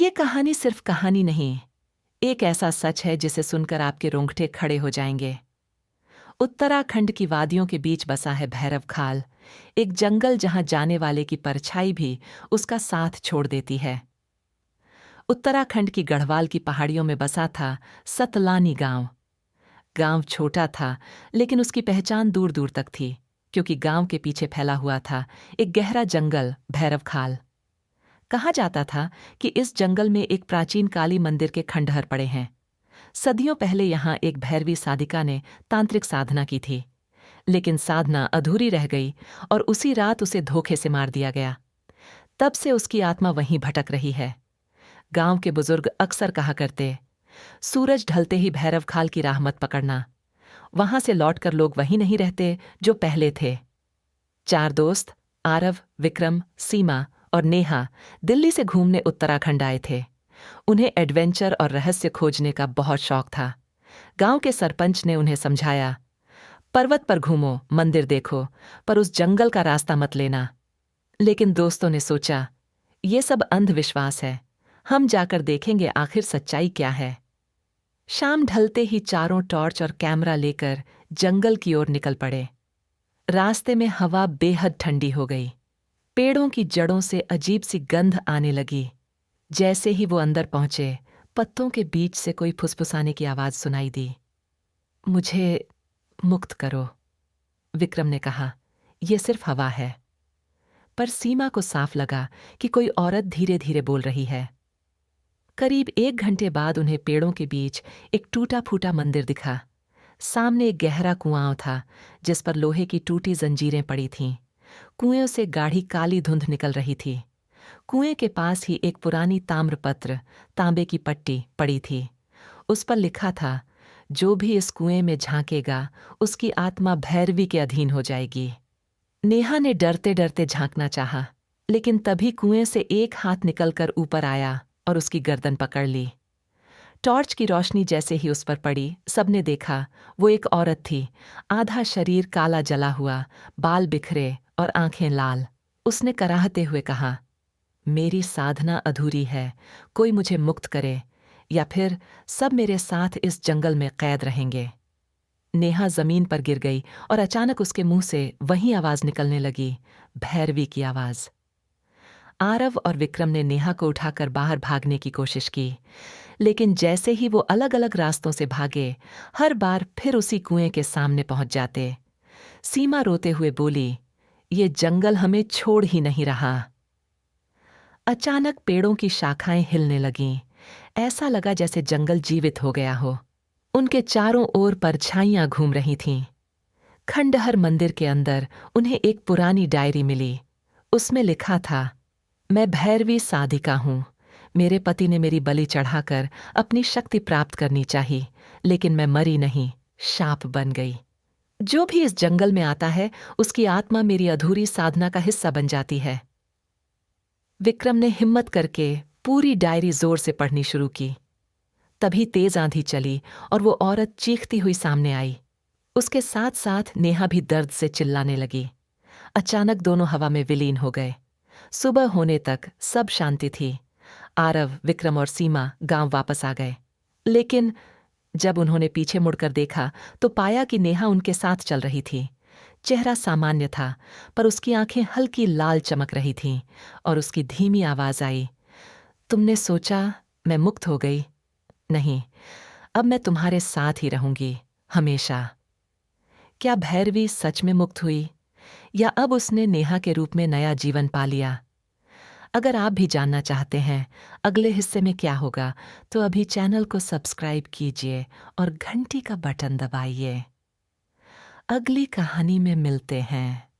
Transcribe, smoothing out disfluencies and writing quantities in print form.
ये कहानी सिर्फ कहानी नहीं, एक ऐसा सच है जिसे सुनकर आपके रोंगटे खड़े हो जाएंगे। उत्तराखंड की वादियों के बीच बसा है भैरव खाल, एक जंगल जहां जाने वाले की परछाई भी उसका साथ छोड़ देती है। उत्तराखंड की गढ़वाल की पहाड़ियों में बसा था सतलानी गांव। गांव छोटा था, लेकिन उसकी पहचान दूर दूर तक थी, क्योंकि गांव के पीछे फैला हुआ था एक गहरा जंगल भैरव खाल। कहा जाता था कि इस जंगल में एक प्राचीन काली मंदिर के खंडहर पड़े हैं। सदियों पहले यहाँ एक भैरवी साधिका ने तांत्रिक साधना की थी, लेकिन साधना अधूरी रह गई और उसी रात उसे धोखे से मार दिया गया। तब से उसकी आत्मा वहीं भटक रही है। गांव के बुजुर्ग अक्सर कहा करते, सूरज ढलते ही भैरव खाल की राह मत पकड़ना, वहां से लौटकर लोग वहीं नहीं रहते जो पहले थे। चार दोस्त, आरव, विक्रम, सीमा और नेहा, दिल्ली से घूमने उत्तराखंड आए थे। उन्हें एडवेंचर और रहस्य खोजने का बहुत शौक था। गांव के सरपंच ने उन्हें समझाया, पर्वत पर घूमो, मंदिर देखो, पर उस जंगल का रास्ता मत लेना। लेकिन दोस्तों ने सोचा, ये सब अंधविश्वास है, हम जाकर देखेंगे आखिर सच्चाई क्या है। शाम ढलते ही चारों टॉर्च और कैमरा लेकर जंगल की ओर निकल पड़े। रास्ते में हवा बेहद ठंडी हो गई। पेड़ों की जड़ों से अजीब सी गंध आने लगी। जैसे ही वो अंदर पहुंचे, पत्तों के बीच से कोई फुसफुसाने की आवाज सुनाई दी। मुझे मुक्त करो, विक्रम ने कहा, यह सिर्फ हवा है। पर सीमा को साफ लगा कि कोई औरत धीरे धीरे बोल रही है। करीब 1 घंटे बाद उन्हें पेड़ों के बीच एक टूटा फूटा मंदिर दिखा। सामने एक गहरा कुआं था, जिस पर लोहे की टूटी जंजीरें पड़ी थीं। कुएं से गाढ़ी काली धुंध निकल रही थी। कुएं के पास ही एक पुरानी ताम्रपत्र, तांबे की पट्टी पड़ी थी। उस पर लिखा था, जो भी इस कुएं में झांकेगा उसकी आत्मा भैरवी के अधीन हो जाएगी। नेहा ने डरते डरते झांकना चाहा, लेकिन तभी कुएं से एक हाथ निकलकर ऊपर आया और उसकी गर्दन पकड़ ली। टॉर्च की रोशनी जैसे ही उस पर पड़ी, सबने देखा वो एक औरत थी। आधा शरीर काला जला हुआ, बाल बिखरे और आंखें लाल। उसने कराहते हुए कहा, मेरी साधना अधूरी है, कोई मुझे मुक्त करे, या फिर सब मेरे साथ इस जंगल में कैद रहेंगे। नेहा जमीन पर गिर गई और अचानक उसके मुंह से वही आवाज निकलने लगी, भैरवी की आवाज। आरव और विक्रम ने नेहा को उठाकर बाहर भागने की कोशिश की, लेकिन जैसे ही वो अलग अलग रास्तों से भागे, हर बार फिर उसी कुएं के सामने पहुंच जाते। सीमा रोते हुए बोली, ये जंगल हमें छोड़ ही नहीं रहा। अचानक पेड़ों की शाखाएं हिलने लगीं। ऐसा लगा जैसे जंगल जीवित हो गया हो। उनके चारों ओर परछाइयां घूम रही थीं। खंडहर मंदिर के अंदर उन्हें एक पुरानी डायरी मिली। उसमें लिखा था, मैं भैरवी साधिका हूं। मेरे पति ने मेरी बलि चढ़ाकर अपनी शक्ति प्राप्त करनी चाहिए, लेकिन मैं मरी नहीं, शाप बन गई। जो भी इस जंगल में आता है, उसकी आत्मा मेरी अधूरी साधना का हिस्सा बन जाती है। विक्रम ने हिम्मत करके पूरी डायरी जोर से पढ़नी शुरू की। तभी तेज आंधी चली और वो औरत चीखती हुई सामने आई। उसके साथ साथ नेहा भी दर्द से चिल्लाने लगी। अचानक दोनों हवा में विलीन हो गए। सुबह होने तक सब शांति थी। आरव, विक्रम और सीमा गांव वापस आ गए, लेकिन जब उन्होंने पीछे मुड़कर देखा तो पाया कि नेहा उनके साथ चल रही थी। चेहरा सामान्य था, पर उसकी आंखें हल्की लाल चमक रही थीं और उसकी धीमी आवाज आई, तुमने सोचा मैं मुक्त हो गई? नहीं, अब मैं तुम्हारे साथ ही रहूंगी, हमेशा। क्या भैरवी सच में मुक्त हुई, या अब उसने नेहा के रूप में नया जीवन पा लिया? अगर आप भी जानना चाहते हैं अगले हिस्से में क्या होगा, तो अभी चैनल को सब्सक्राइब कीजिए और घंटी का बटन दबाइए। अगली कहानी में मिलते हैं।